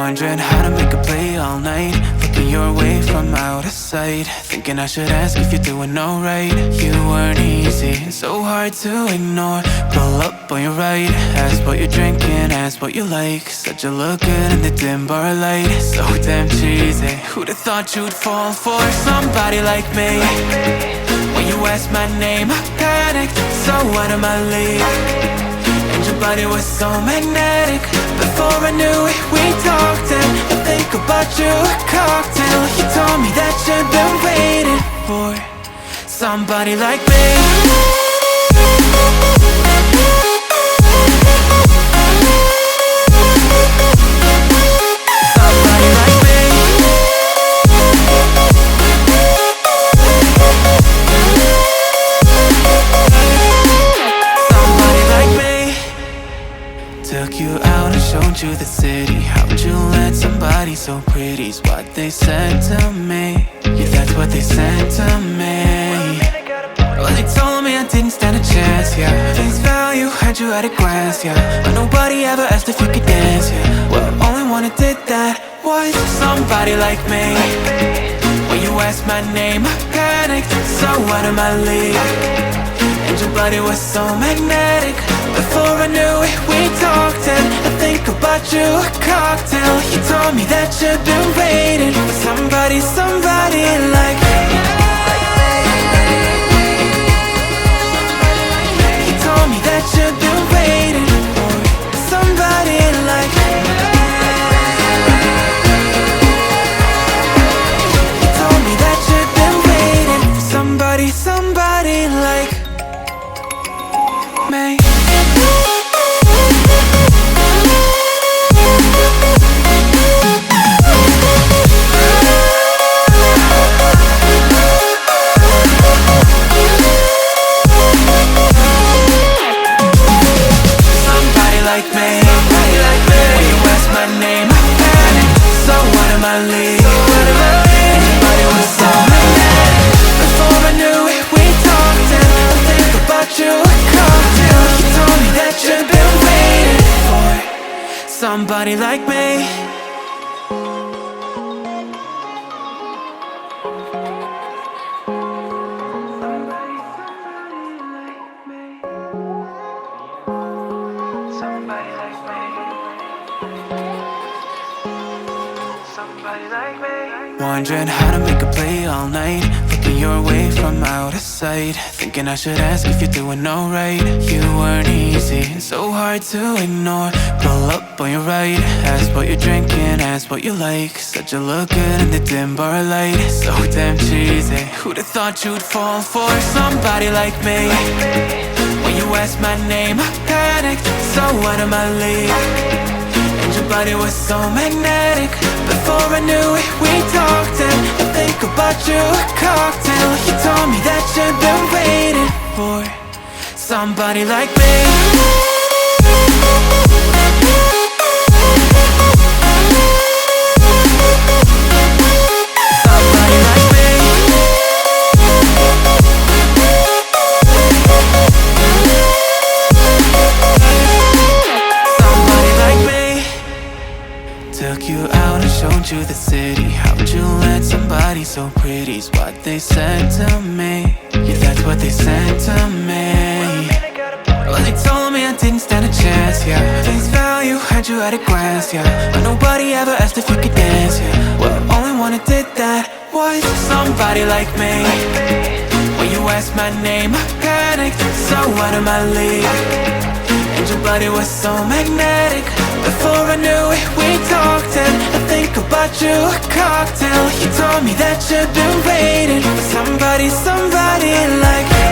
Wondering how to make a play all night, looking your way from out of sight, thinking I should ask if you're doing alright. You weren't easy, so hard to ignore. Pull up on your right, ask what you're drinking, ask what you like. Said you look good in the dim bar light, so damn cheesy. Who'd have thought you'd fall for somebody like me? When you asked my name, I panicked, so out of my league. And your body was so magnetic. Before I knew it, we talked, and I think about you a cocktail. You told me that you've been waiting for somebody like me. Took you out and showed you the city. How'd you let somebody so pretty's what they said to me? Yeah, that's what they said to me. Well, they told me I didn't stand a chance, yeah. Face value, had you at a glance, yeah. But nobody ever asked if you could dance, yeah. Well, only one who did that was somebody like me. When you asked my name, I panicked, so out of my league. And your body was so magnetic. Before I knew it, we talked, and I think about you a cocktail. You told me that you've been waiting for somebody like me. You told me that you've been waiting for somebody like me. You told me that you've been waiting for somebody like me. Somebody like me. Wondering how to make a play all night, looking your way from out of sight, thinking I should ask if you're doing alright. You weren't easy, so hard to ignore. Pull up on your right, ask what you're drinking, ask what you like. Said you look good in the dim bar light, so damn cheesy. Who'd have thought you'd fall for somebody like me? When you asked my name, I panicked, so out of my league. And your body was so magnetic. Before I knew it, we talked, and I think about you a cocktail. You told me that you've been waiting for somebody like me. Took you out and showed you the city. How'd you let somebody so pretty's what they said to me? Yeah, that's what they said to me. Well, they told me I didn't stand a chance, yeah. Face value, had you at a glance, yeah. But nobody ever asked if you could dance, yeah. Well, only one who did that was somebody like me. When you asked my name, I panicked, so out of my league. And your body was so magnetic. Before I knew it, we talked, and I think about you a cocktail. You told me that you've been waiting for somebody like me.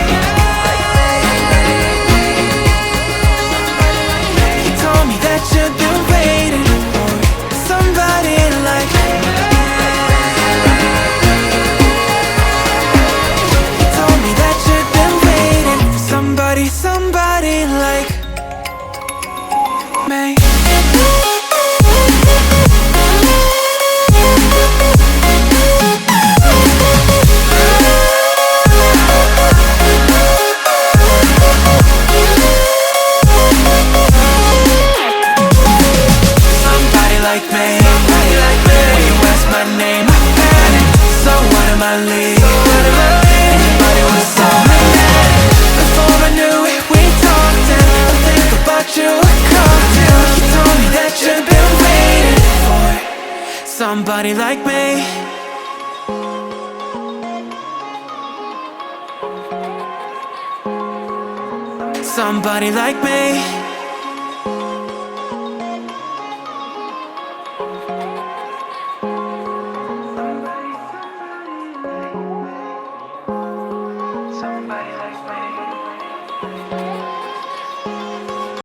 You told me that you've been waiting for somebody like me. You told me that you've been waiting for somebody like me. I leave. So out of my way, and your body was so magnetic. Before I knew it, we talked, and I think about you a cocktail. You told me that you've been waiting for somebody like me. Somebody like me.